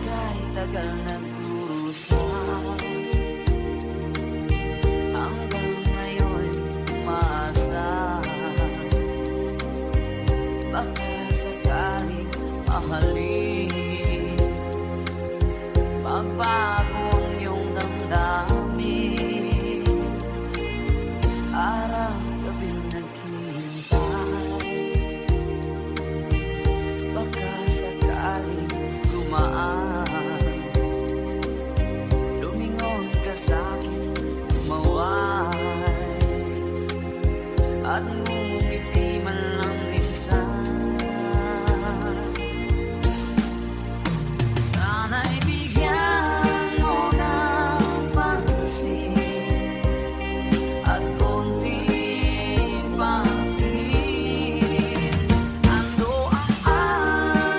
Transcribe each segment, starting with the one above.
kay tagal nagdurusa, hanggang ngayon umaasa. Baka sakaling mahalin, magbago ang iyong damdamin. Araw-gabi naghihintay, baka sakaling dumaan, lumingon ka sa'kin, umaway, at ngumiti man lang minsan. Sana'y bigyan mo ng pansin at konting pagtingin. Ano ang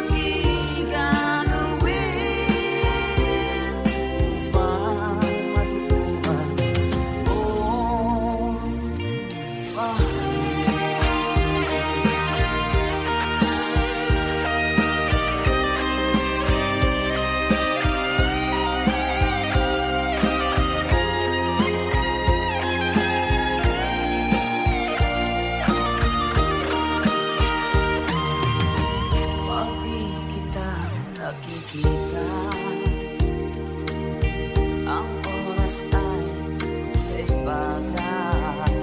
aking gagawin upang matutuhan mong mahalin? Pag di kita nakikita, ang oras ay kaibagan.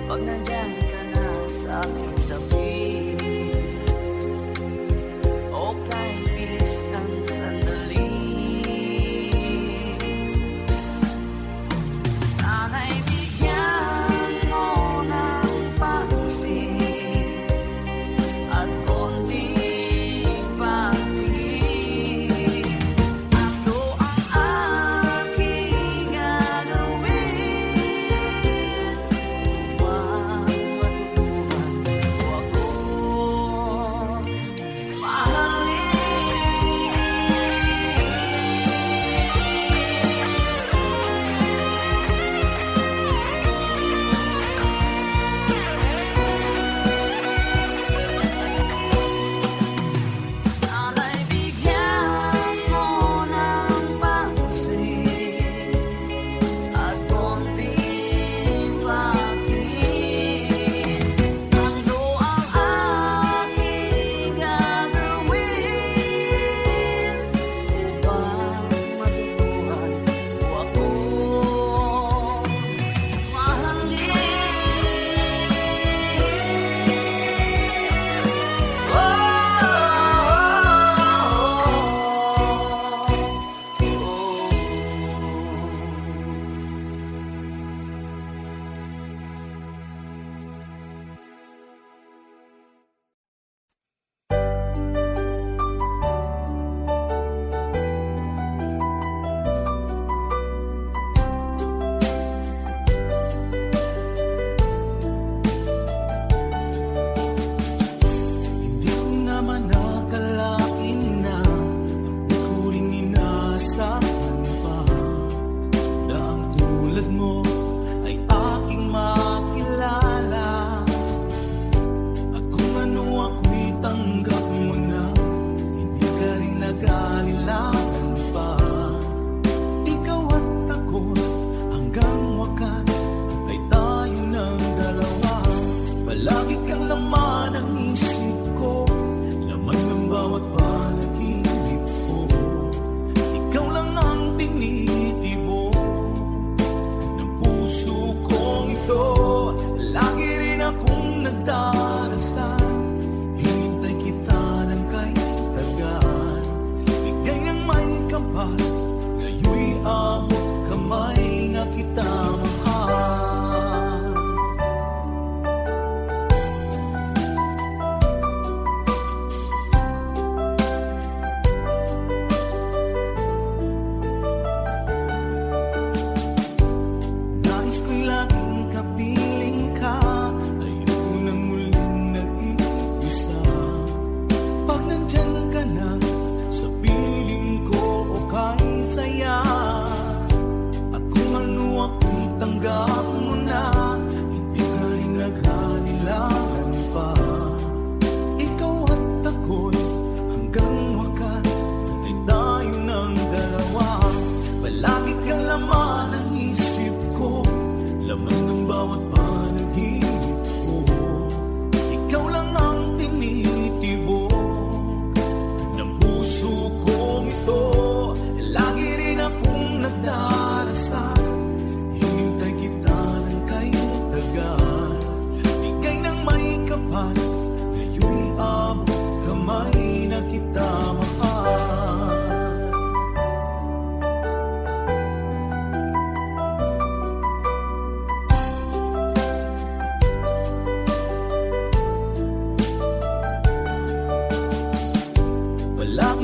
Pag nandyan ka na sa aking tabi, o kay bilis ng sandali, sana'y bigyan mo ng pansin at konting pagtingin.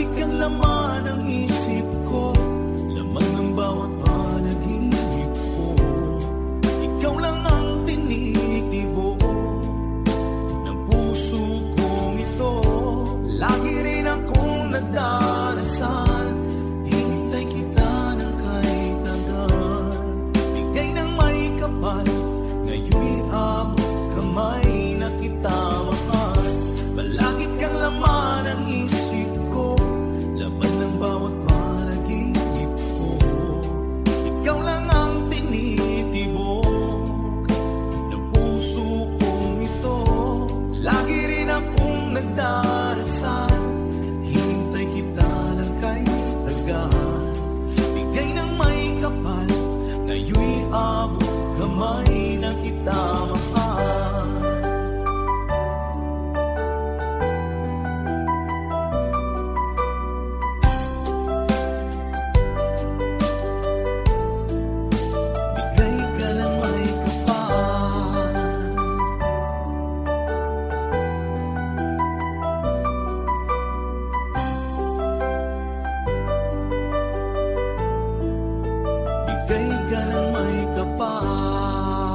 Lagi kang laman ng isip ko, laman ng bawat panaginip ko. Ikaw lang ang tinitibo ng puso kong ito. Lagi rin akong nagdarasal, hinintay kita ng kahit hanggan. Bigay ng may kapal, ngayon'y abot kamay na kita mahal. Palagi kang laman ng isip ko, laman ng bawat panaginip ko. Ikaw lang ang tinitibok ng puso kong ito. Lagi rin akong nagdarasal, hinintay kita ng kahit tagal. Bigay ng may kapal, ngayon'y abot kamay na kita mahal. Bigay ka ng may kapal. Bigay ka ng may kapal.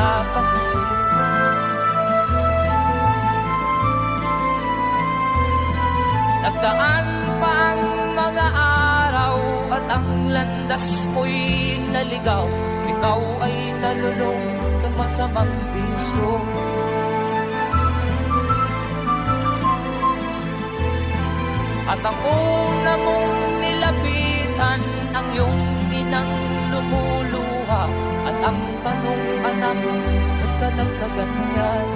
napapansin. Nagdaan pa ang mga araw at ang landas mo'y naligaw. Ikaw ay nalulong sa masamang bisyo. At ang una mong nilapitan ang iyong inang lumuluha. At ang tanong, anak, ba't ka nagkaganyan?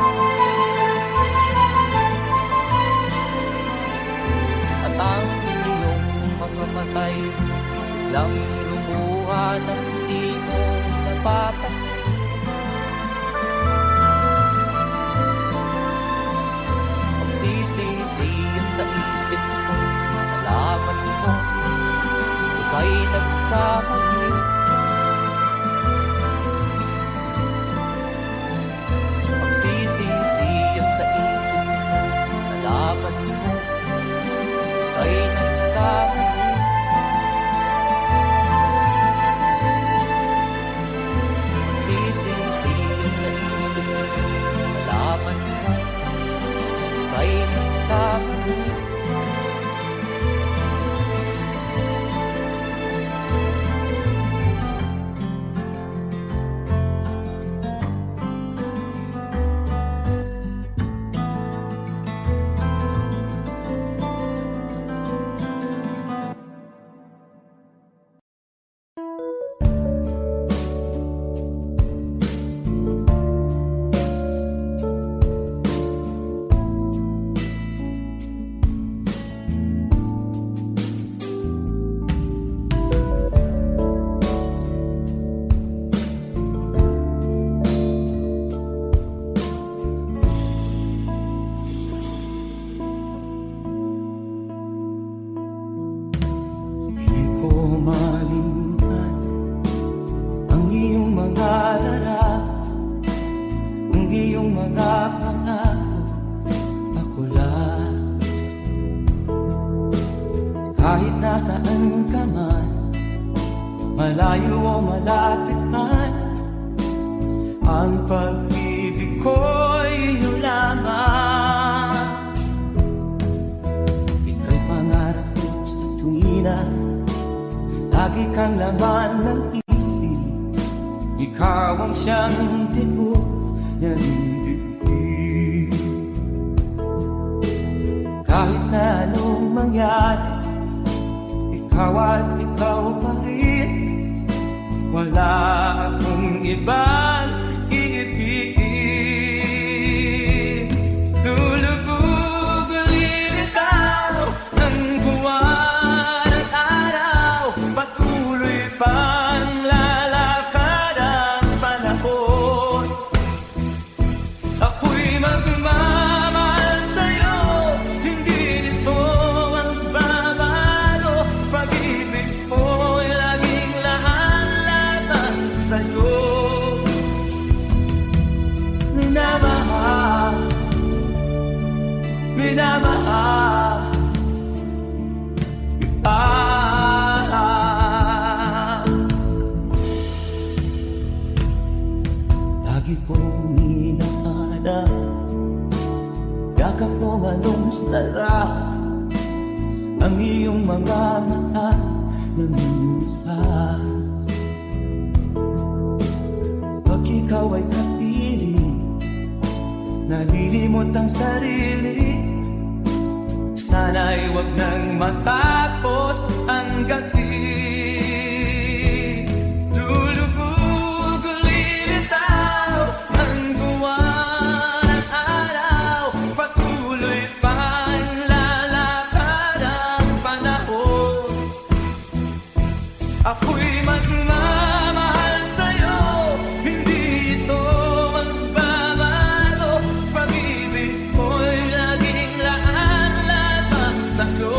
At ang iyong mga matay lang lumuha ng di mo napapansin. Magsisisiyan sa isip mo, nalaman mo, ika'y nagkamali. Magsisisiyan sa isip mo, nalaman mo, ika'y nagkamali. Magsisisiyan sa isip mo, nalaman mo, ika'y nagkamali. Di ko malimutan ang iyong mga larawan, ang iyong mga pangako, ako lang. Kahit nasaan ka man, malayo o malapit man, ang pag-ibig ko'y iyo lamang. Ika'y pangarap ko sa tuwina, lagi kang laman ng isip. Ikaw ang siyang tibok ng bibig. Kahit na anong mangyari, ikaw at ikaw pa rin. Wala akong ibang iibigin. Lulubog ulit ikaw ng buwan at araw. Patuloy pang lalakad ang panahon. Ako'y magmamahal sa'yo, hindi nito magbabago. Pag-ibig ko'y laging lahat-lahat sa'yo. Minamahal, minamahal kita. Lagi kong hinahanap, yakap kong anong sarap, ang iyong mga mata nangusap. Pag ikaw ay kapiling, nalilimot ang sarili. Sana'y wag nang matapos ang gabi. Lulubog ulit itaw ang buwan at araw. Patuloy pang lalakad ang panahon. Ako'y magmamahal sa'yo, hindi ito magbabago. Pag-ibig ko'y laging lahat-lahat sa'yo.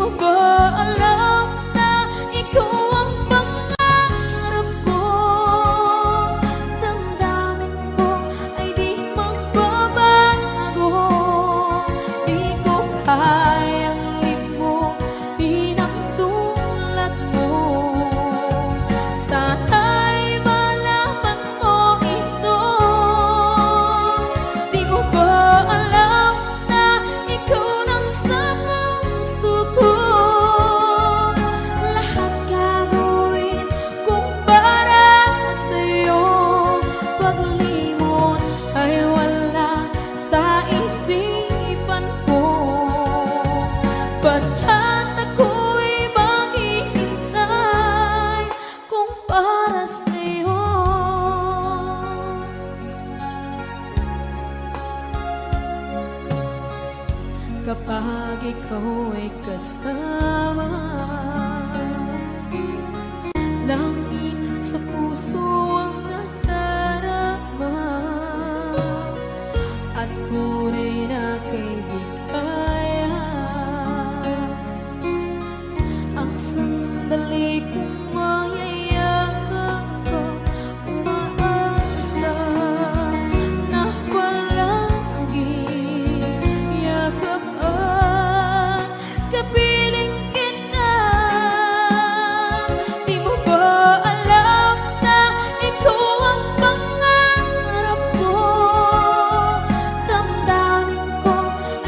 mo ba alam na ikaw ang pangarap ko? Damdamin ko ay di magbabago. Di ko kayang limutin ang tulad mo. Sana'y malaman mo ito. Di mo ba alam na ikaw lang sa puso ko? Lahat gagawin kung para sa'yo. Paglimot ay wala sa isipan ko. Basta't ako'y maghihintay kung para sa'yo. Kapag ikaw ay kasama, langit sa puso ang nadarama, at tunay na kaibigan. Ang sandali kong mayayakap ko, umaasa na palaging yakap at kapiling kita. Di mo ba alam na ikaw ang pangarap ko? Damdamin ko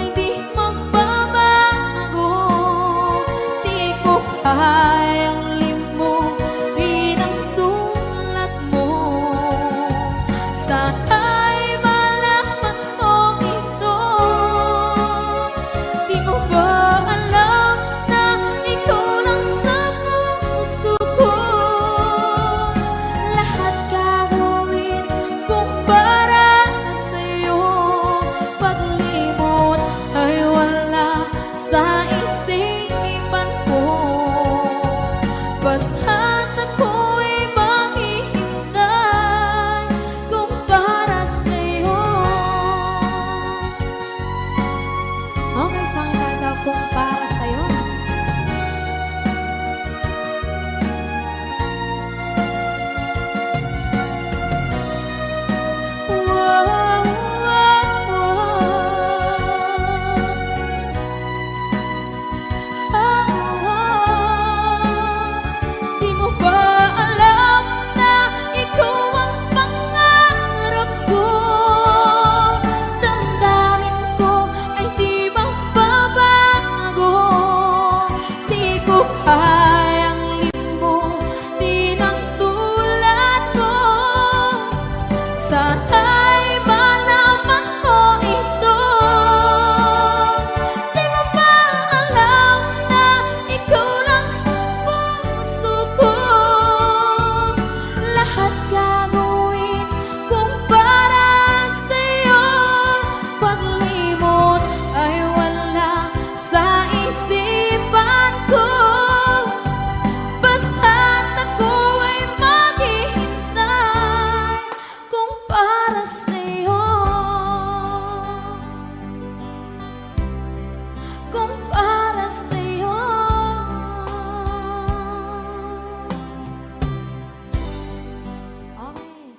ay di magbabago. Di ko kayang limutin ang tulad mo. Sana'y malaman mo ito. Di mo ba alam na ikaw lang sa puso ko? Lahat gagawin kung para sa'yo. Paglimot ay wala sa isipan ko. Basta't ako'y maghihintay kung para sa'yo. Okay, isang kanta kung para sa'yo. Wow, wow, Di mo ba alam na ikaw ang pangarap ko? Damdamin ko ay di magbabago. Di ko kayang limutin ang tulad ko. Sana'y malaman mo ito. Di mo ba alam na ikaw lang sa puso ko? Lahat gagawin kung para sa'yo. Paglimot ay wala sa isipan ko. Basta't ako ay maghihintay kung para sa'yo. Kung para sa'yo. Okay.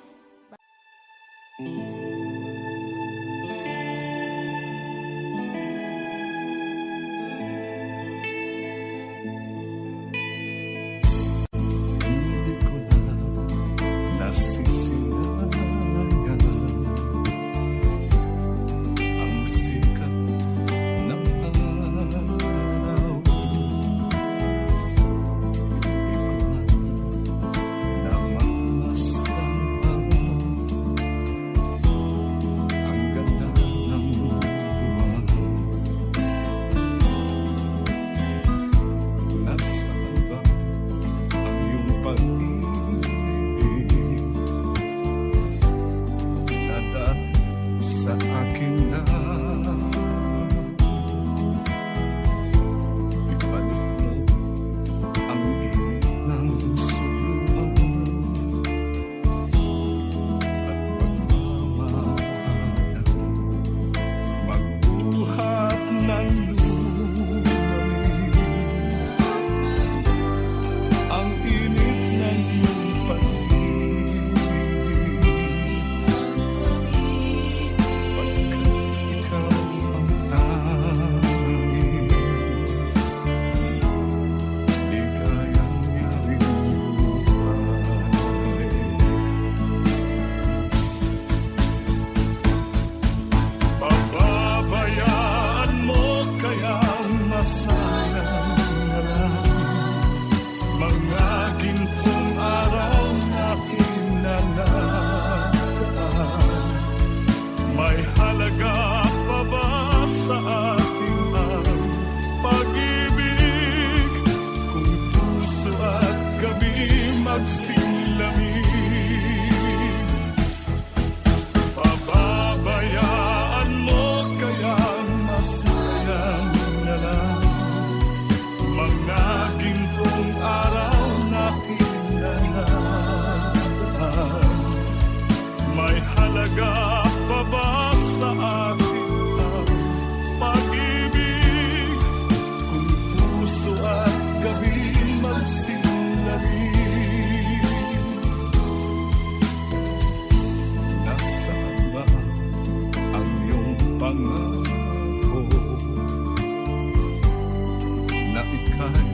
ika'y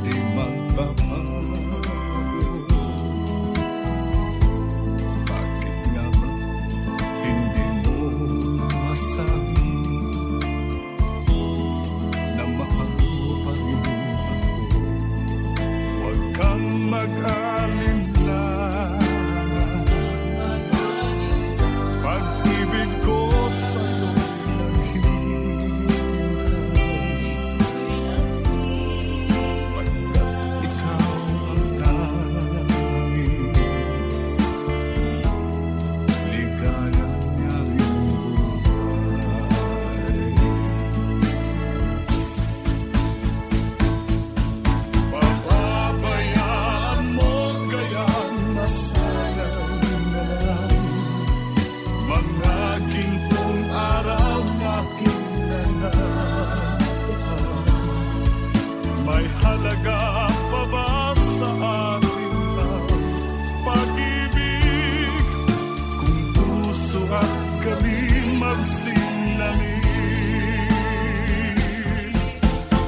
di magbabago. Bakit nga ba hindi mo masabi na mahal mo pa rin ako? Huwag kang mag-alinlangan, pag-ibig ko sa'yo naghihintay, pagkat ikaw ang tanging ligaya niya rin buhay. Papabayaan mo kaya masayang na lang mga gintong araw natin na nakuhaan. May halaga pa ba sa atin ang pag-ibig kung puso at kami magsinamit?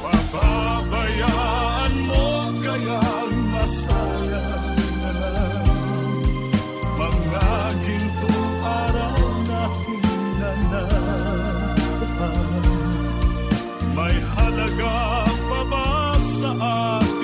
Papabayaan mo kaya masayang na lang mga gintong araw natin na nakuhaan. May halaga pa ba sa atin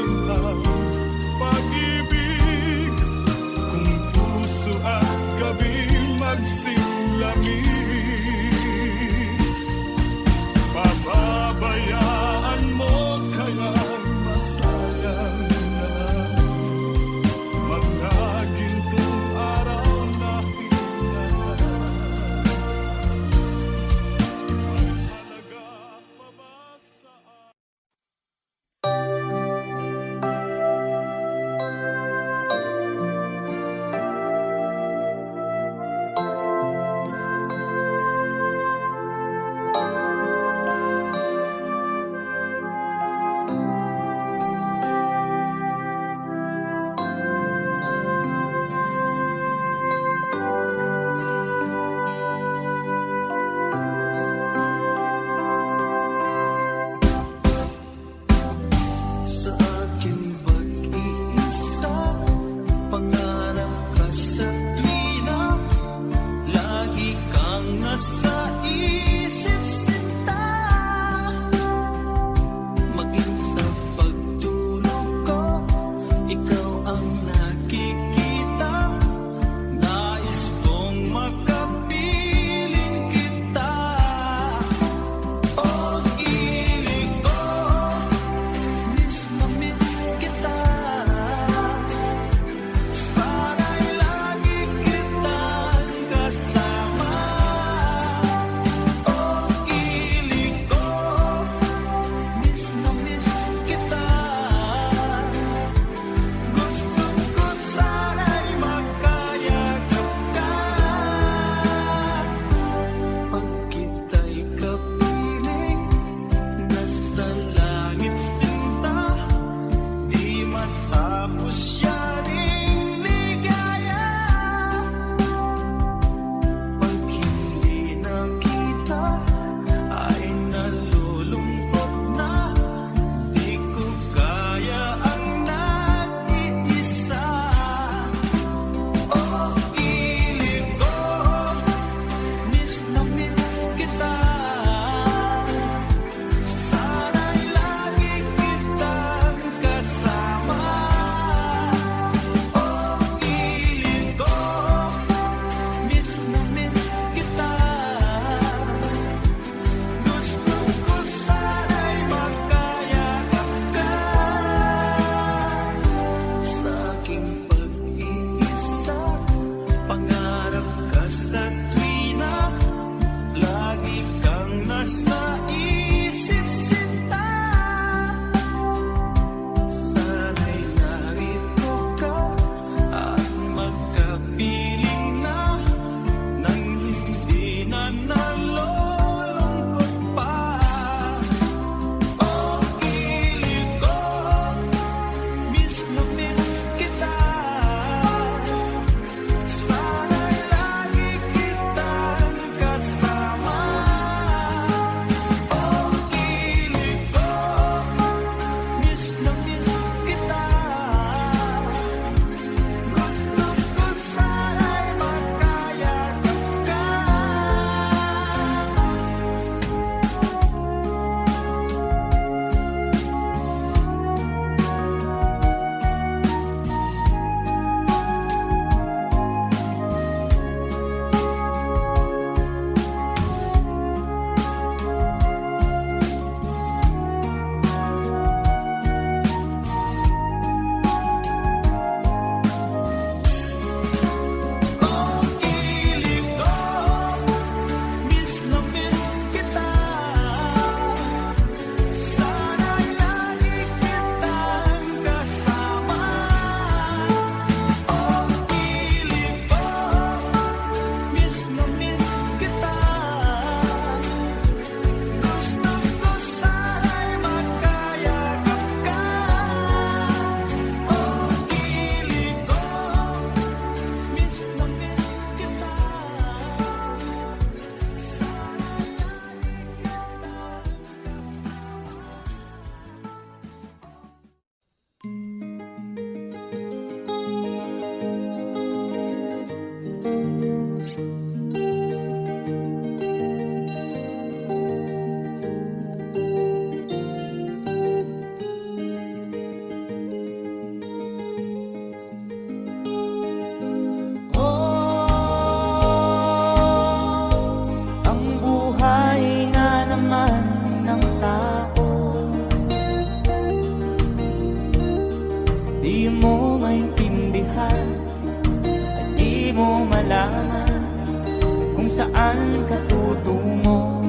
saan ka tutungo.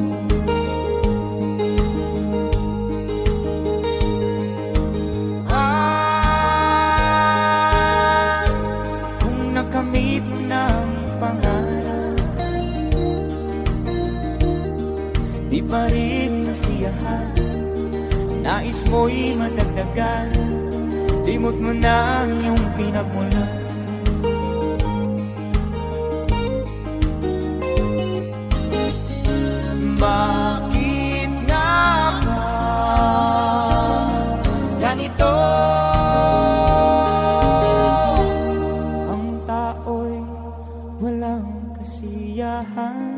Kung nakamit mo ng pangarap, di pa rin nasiyahan, nais mo'y madagdagan, limot mo na ang iyong pinagmulan. Bakit nga ba ganito? Ang tao'y walang kasiyahan.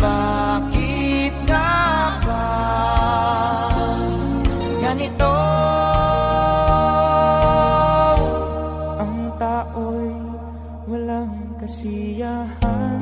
Bakit nga ba ganito? Ang tao'y walang kasiyahan.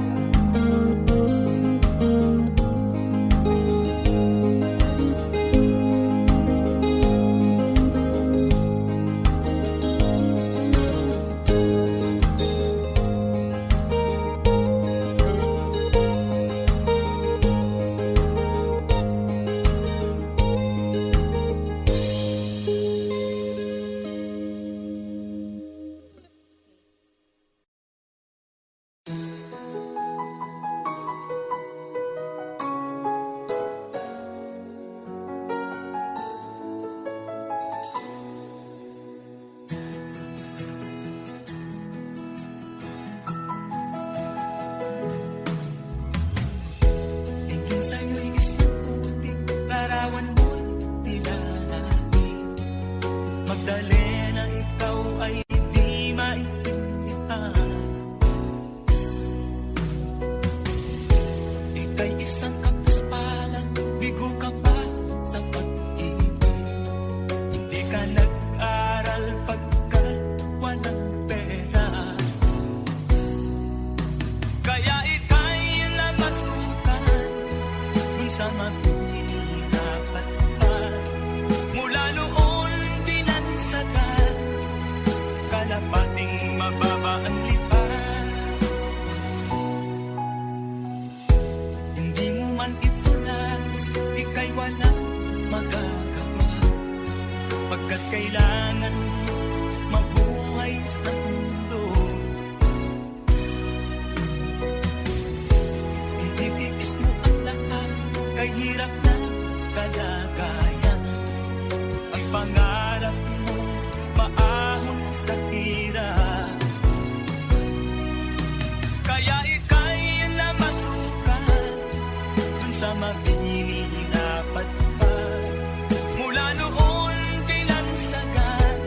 Sa'yo'y isang puting larawan mo'y nilalaki. Magdalena, ikaw ay di maintindihan. Ika'y isang kapos palang, bigo ka pa sa pag-ibig. Hindi ka nag-aral pagkat walang pera. Kaya ika'y namasukan sa mapininapat pa. Mula noon binansagan, kalapating mababa ang lipan. Hindi mo man ito nais, ika'y walang magagawa, pagkat kailangan mabuhay sa mundo. Ititiis mo ang lahat, kay hirap na kalagayan. Ang pangarap mo maahon sa hirap. Kaya ika'y namasukan dun sa mabininapat pa. Mula noon binansagan,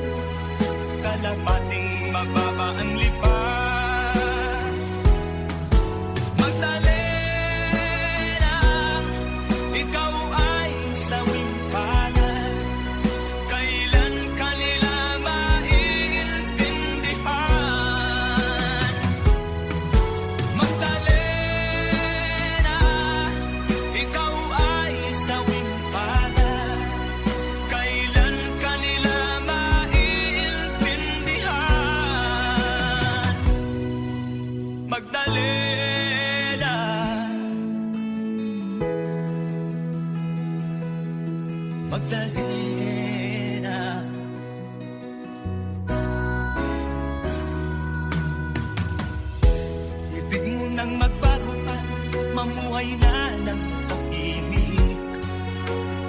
buhay na ng tahimik.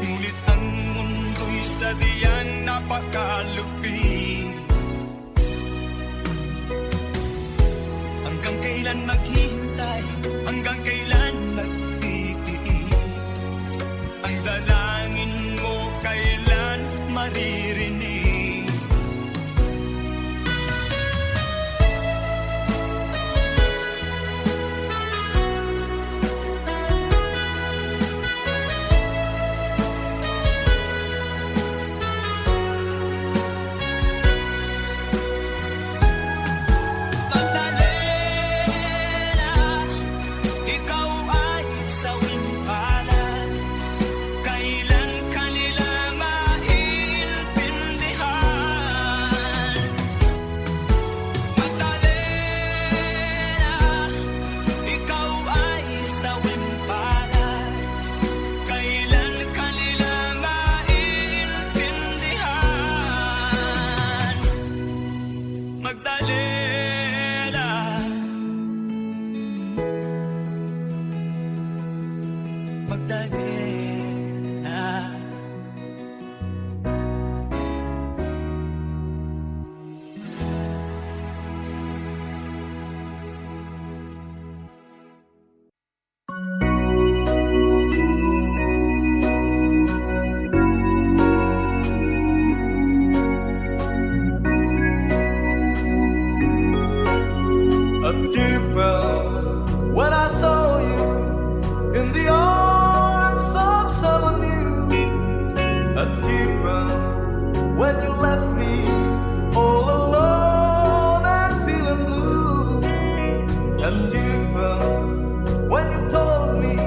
Ngunit ang mundo'y sadyang napakalupit. Hanggang kailan maghihintay? Hanggang kailan magtitiis? Ang dalangin mo kailan maririnig? Magdalena, ikaw ay sawing palad. Kailan kanila maiintindihan? Magdalena, ikaw ay sawing palad. Kailan kanila maiintindihan? Magdalena, Magdalena. A tear fell when I saw you in the arms of someone new. A tear fell when you left me all alone and feeling blue. A tear fell when you told me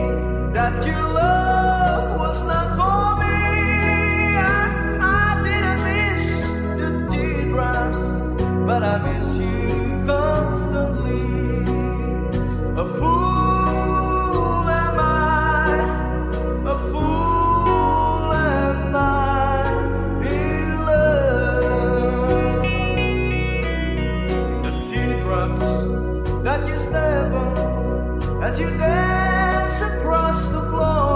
that your love was not for me. I didn't miss the teardrops, but I miss you constantly. A fool am I, a fool am I in love. The teardrops that you step on as you dance across the floor.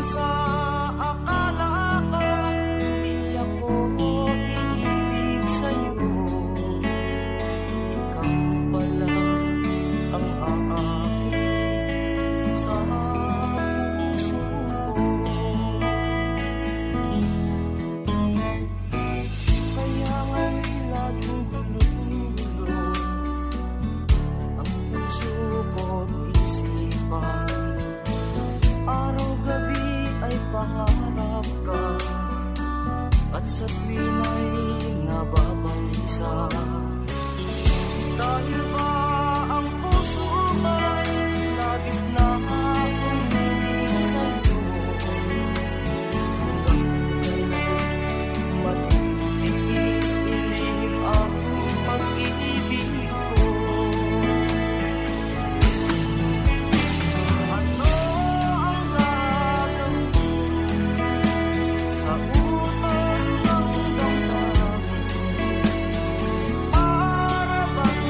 sa akala ko di ako iibig sa'yo. Ikaw pala ang aakit sa puso ko. Kaya nga'y laging gulo-gulo ang puso ko't isipan. Araw-gabi ay pangarap ka at sa tuwin ay nababalisa. Dahil ba ang puso ay labis na umiibig sa'yo? Matitiis ilim ang pag-ibig ko. Ano ang gagawin sa utos ng damdamin? Para bang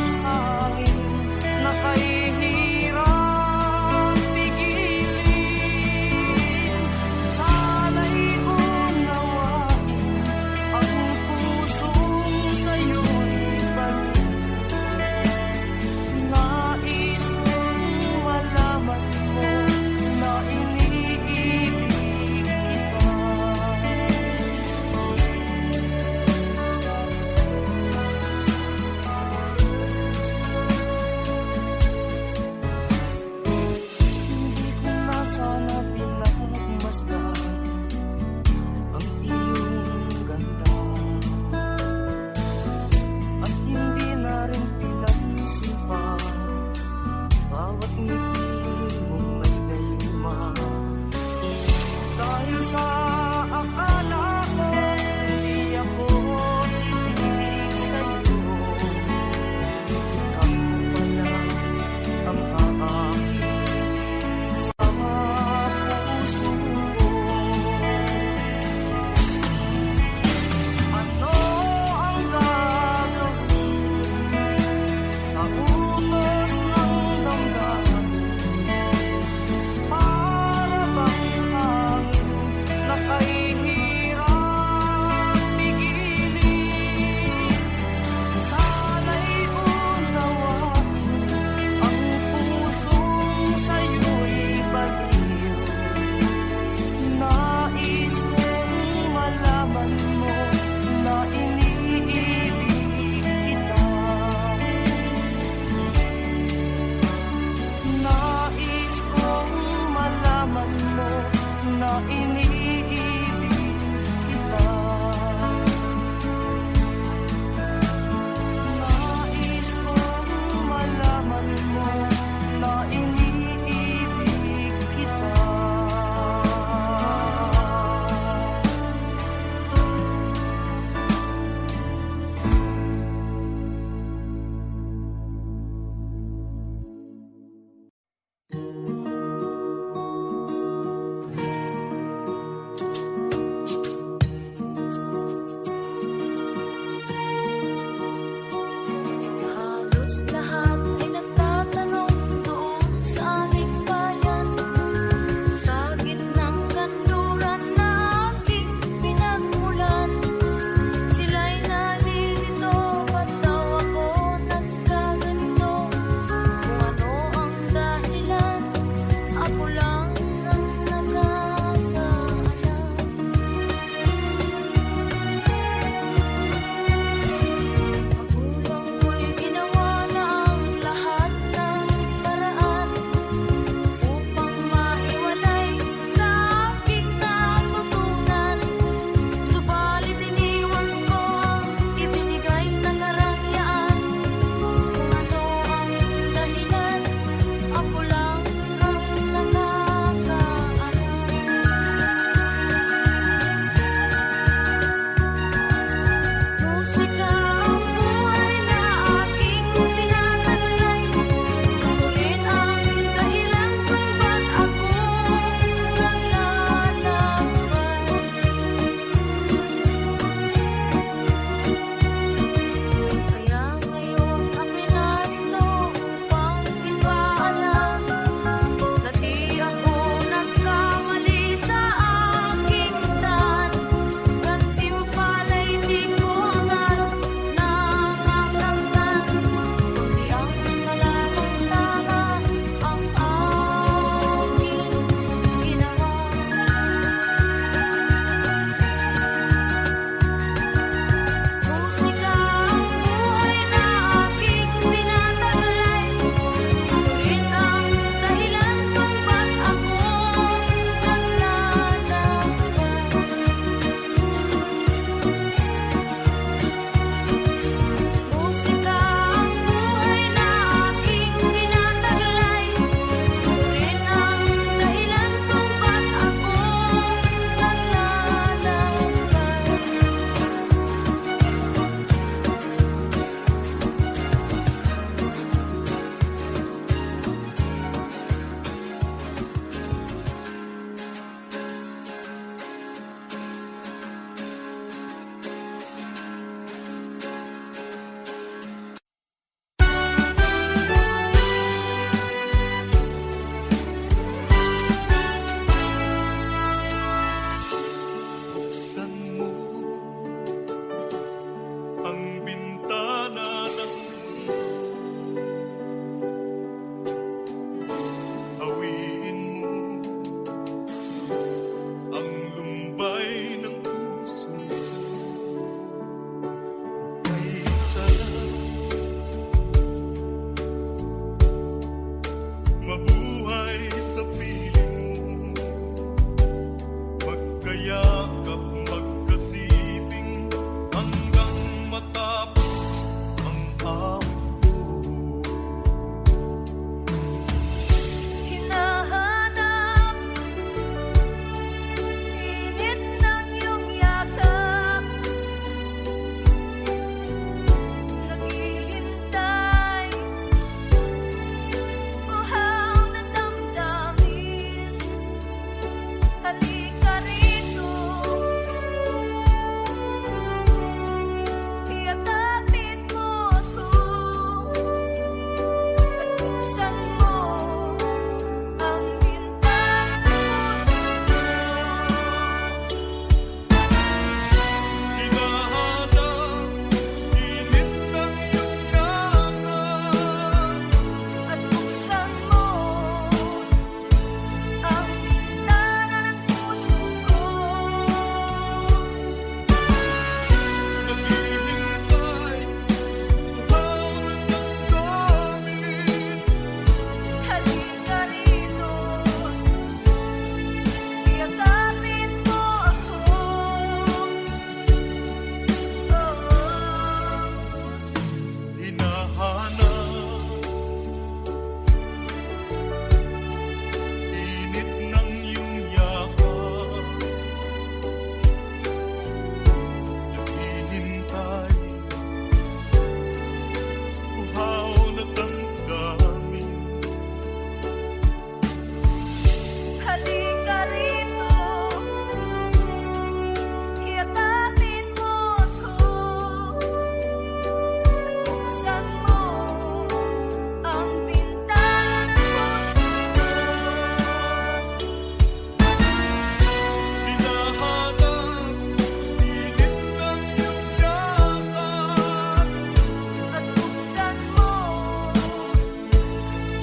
sa piling mo, magkayakap, magkasibing, hanggang matapos ang awit ko. Hinahanap init ng iyong yakap, naghihintay uhaw na damdamin. Halika rito, iyakapin mo ako at buksan mo ang bintana ng puso ko. Hinahanap init ng iyong yakap, At buksan mo ang bintana ng puso ko. naghihintay, uhaw na damdamin. Halika rito, iyakapin mo ako. Hinahanap init ng iyong yakap, naghihintay, uhaw na damdamin. Halika rito, iyakapin mo ako. At buksan mo ang bintana ng puso ko. Hinahanap init ng iyong yakap, At buksan mo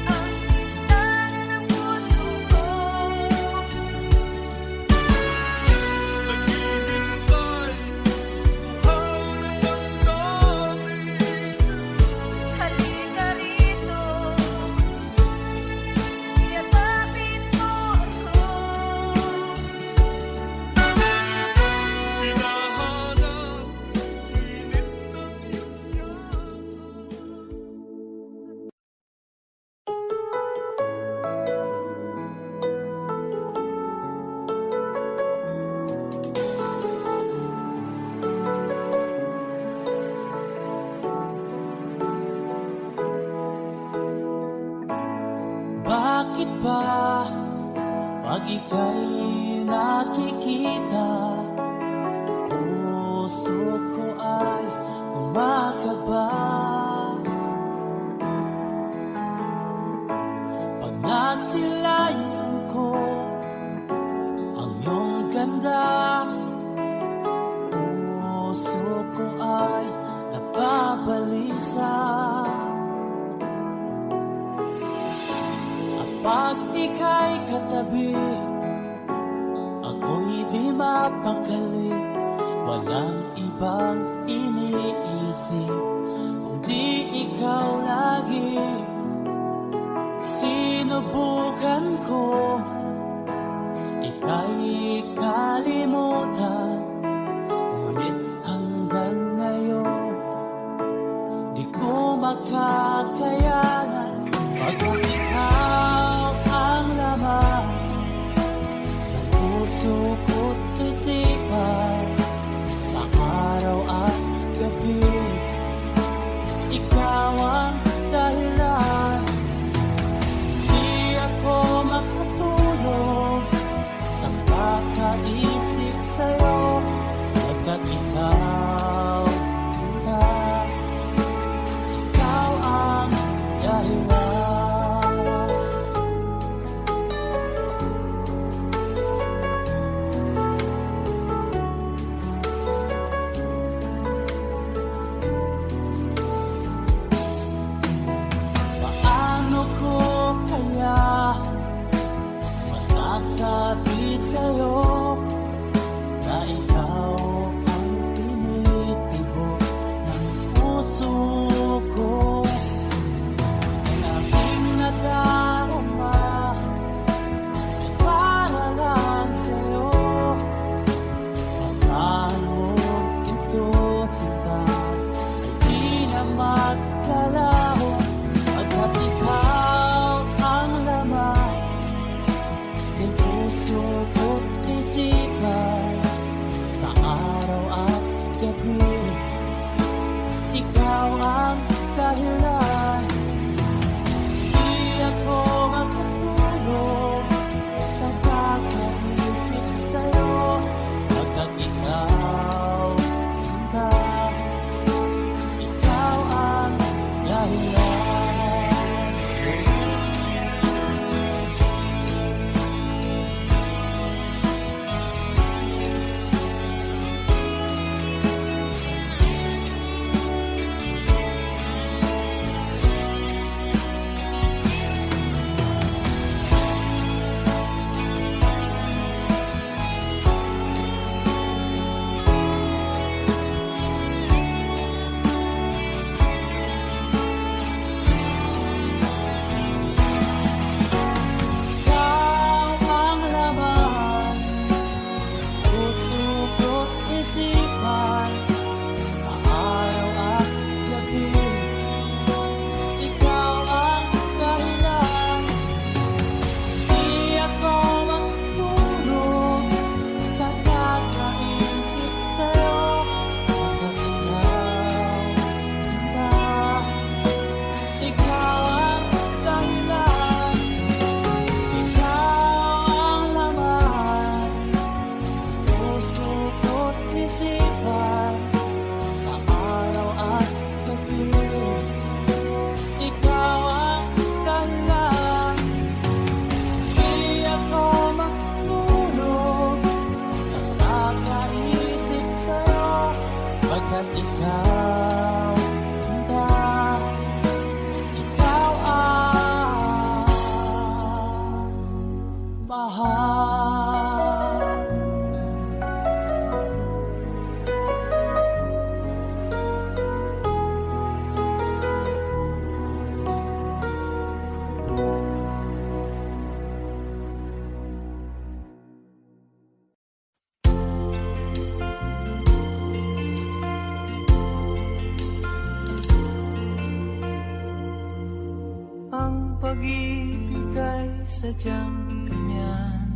ang bintana ng puso ko. naghihintay, uhaw na damdamin. Halika rito, iyakapin mo ako. Hinahanap init ng iyong yakap. Bakit ba pag ika'y nakikita, puso ko ay kumakaba? Pag nasilayan ko ang iyong ganda, puso ko ay nababalisa. At pag ika'y katabi, ako'y di mapakali. Walang ibang iniisip kundi ikaw lagi. Sinubukan ko ika'y kalimutan, ngunit hanggang ngayon di ko makakayanan. Pagkat ikaw ang laman ng puso ko't isipan, sa araw at gabi ikaw ang dahilan. Di ako makatulog sa kakaisip sa'yo, pagkat ikaw ang dahilan. Paano ko kaya masasabi sa'yo na ikaw ang tinitibok ng puso ko? Ang aking nadarama mahal. Ang pag-ibig ay sadyang ganyan,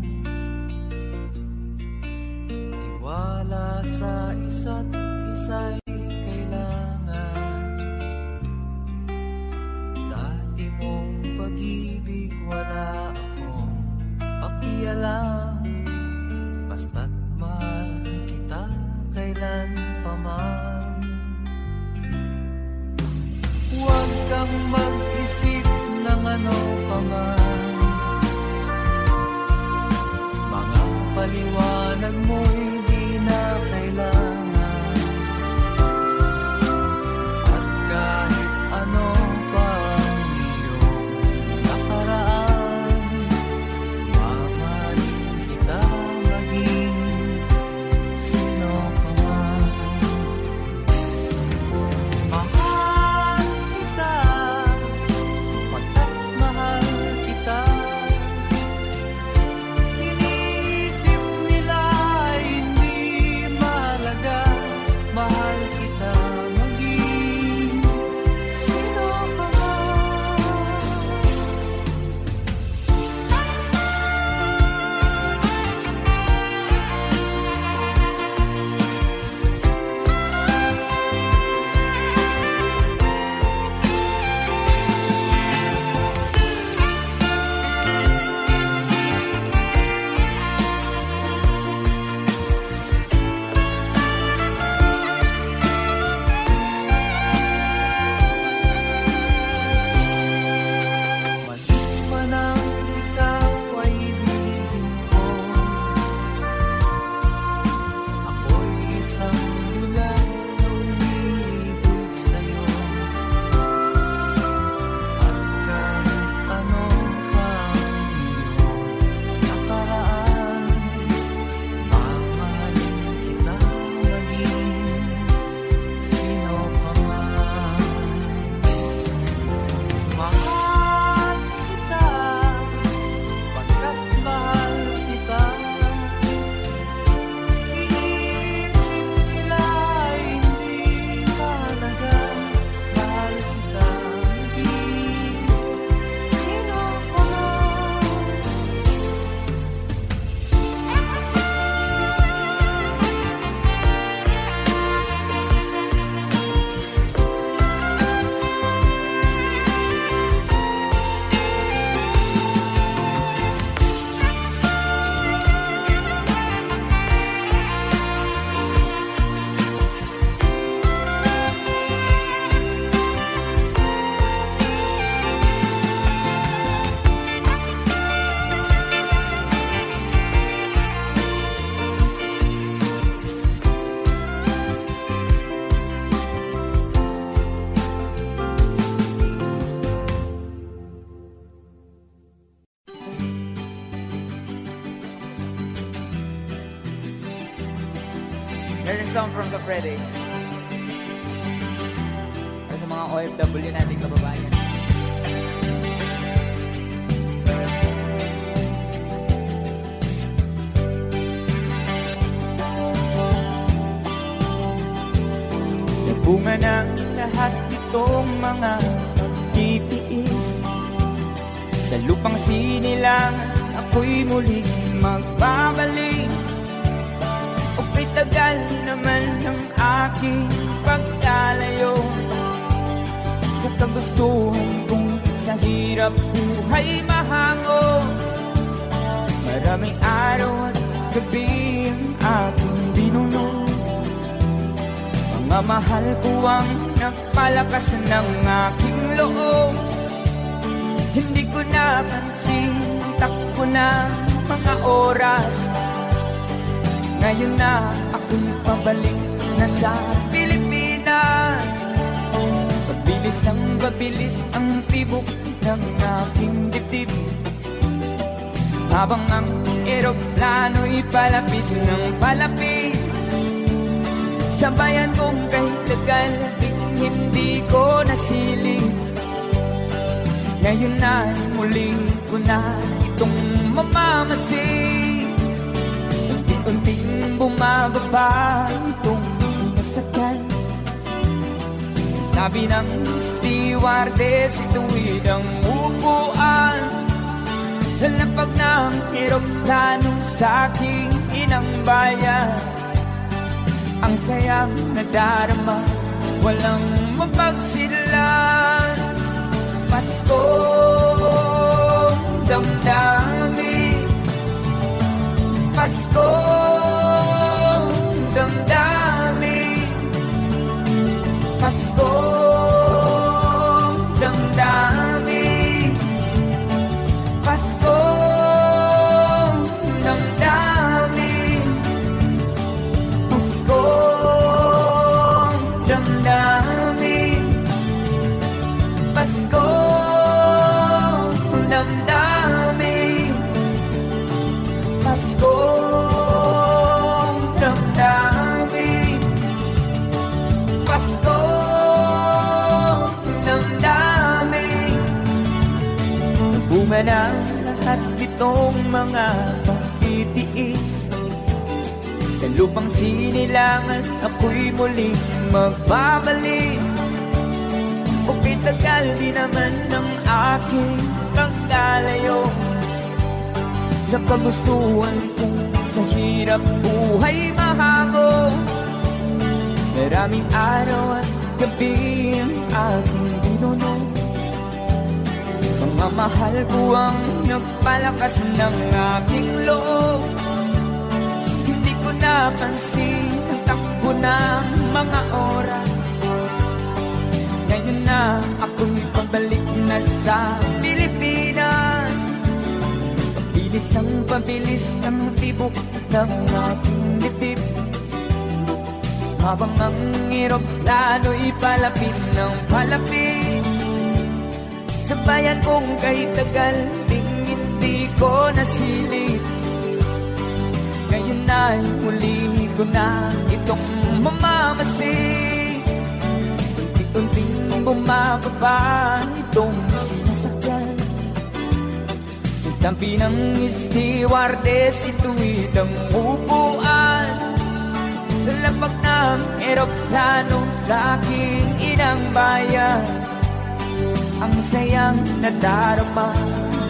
tiwala sa isa't isa'y kailangan. Dati mong pag-ibig wala akong pakialam, basta't mahal kita kailan pa man. Huwag kang mag-isip ng ano pa man, mga paliwanag mo'y di na kailangan. At kahit ano pa ang iyong nakaraan, mamahalin kita maging sino ka man. Mahal kita, pagkat mahal kita. Iniisip nila hindi mahalaga, mahal kita maging sino ka man. Mali man ang ikaw ay ibigin ko, ako'y isang bulan na umiibig sa'yo. At kahit ano pa ang iyong nakaraan, mamahalin kita maging sino ka man. Mahal kita, pagkat mahal kita. Iisip nila hindi mahalaga, mahal kita maging sino ka man. There's a song from Kafrede. Para sa mga OFW nating kababayan. Bunga ng lahat itong mga pagtitiis, sa lupang sinilang ako'y muling magbabalik. O'y tagal naman ng aking pagkalayo, kung kagustuhan kong sa hirap buhay mahango. Maraming araw at gabi ang aking binuno, mga mahal ko ang nagpalakas ng aking loob. Hindi ko napansin ang takbo ng mga oras, ngayon na ako'y pabalik na sa Pilipinas. Pabilis ang babilis ang tibok ng aking dibdib, Habang ang eroplano'y palapit ng palapit sa bayan kong kahit tagal hindi ko nasilip. Ngayon ay muli ko na itong mamamasid. Unti-unting bumababa itong sinasakyan. Sabi ng stewardess, ituwid ang upuan. Lalapag ng eroplano sa aking inang bayan. Ang sayang nadarama, walang mapagsilan. Paskong damdamin, Paskong damdamin, Paskong damdamin, Paskong damdamin, Paskong damdamin, Paskong damdamin, Paskong damdamin, Paskong damdamin. Bunga ng lahat itong mga pagtitiis. Sa lupang sinilangan ako'y muling magbabalik. Bukit tagal di naman ng aking pagkalayo sa kagustuhan kong sa hirap buhay mahago. Maraming araw at gabi ang aking binuno. Mga mahal ko ang nagpalakas ng aking loob. Hindi ko napansin ang takbo ng mga oras. Ngayon na ako'y pabalik na sa Pilipinas. Pabilis ang tibok ng aking dibdib. Habang ang eroplano'y palapit ng palapit sa bayan kong kahit tagal hindi ko nasilip. Ngayon ay muli ko na itong mamamasid. Unti-unting bumababa itong sinasakyan. Sabi ng stewardess, ituwid ang upuan. Lalapag ng eroplano sa aking inang bayan. Ang sayang nadarama,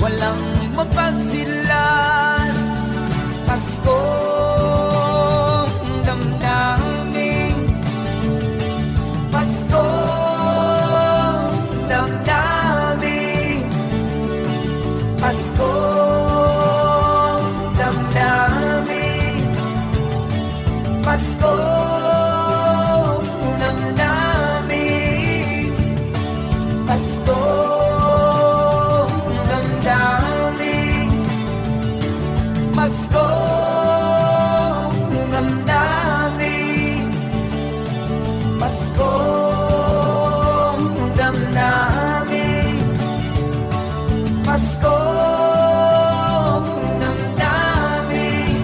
walang mapagsilan. Paskong damdamin, Paskong damdamin, Paskong damdamin, Paskong damdamin, Paskong damdamin, Paskong damdamin, Paskong damdamin, Paskong damdamin.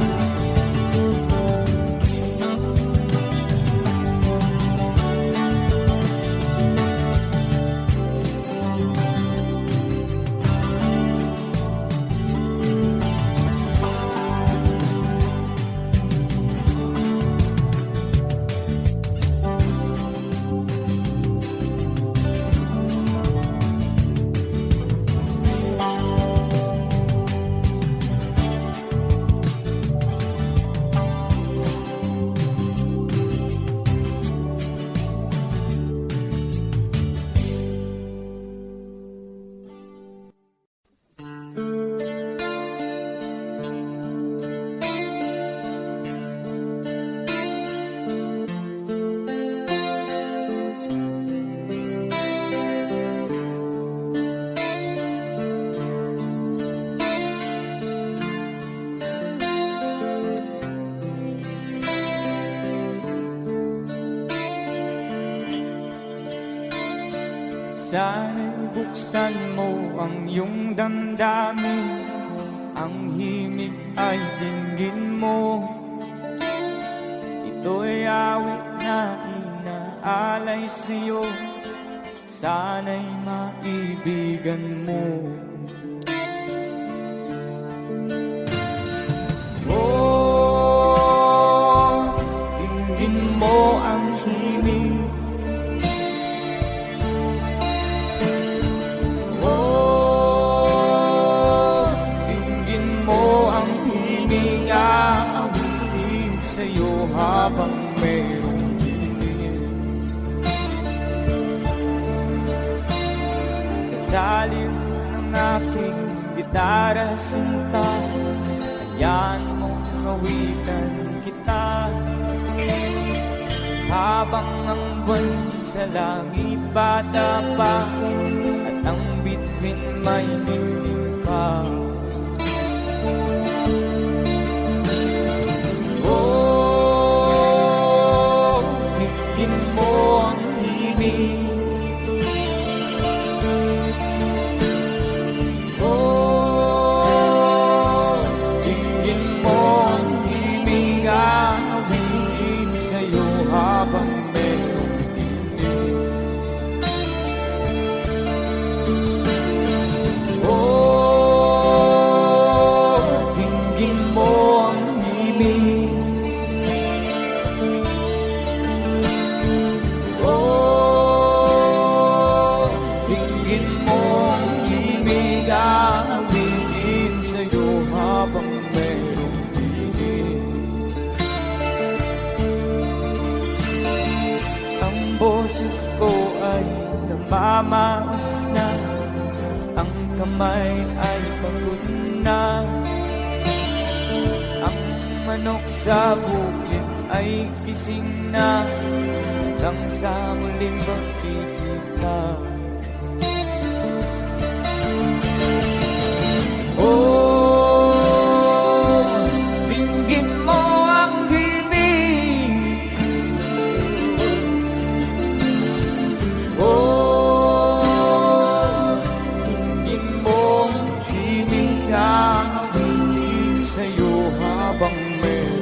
Sana'y buksan mo ang iyong damdamin. Ang himig ay dinggin mo. Ito'y awit na inaalay sa'yo, sana'y maibigan mo. Oh, dinggin mo ang himig. Oh, dinggin mo ang himig, aawitin sa'yo habang mayroong dilim. Sa salim ng aking gitara sinta, hayaan mong awitan kita. Habang ang buwan sa langit bata pa, at ang bituin may dingding pa. Oh, dinggin mo ang himig. Oh, dinggin mo ang himig, aawitin sa'yo habang merong dilim. Oh, dinggin mo ang himig. Oh, dinggin mo ang himig, aawitin sa'yo habang merong dilim. Ang boses ko ay namamaos na, ang kamay ay pagod na. Ang manok sa bukid ay gising na, hanggang sa muling pagkikita. Oh, dinggin mo ang himig. Oh, dinggin mo ang himig, aawitin sa'yo habang may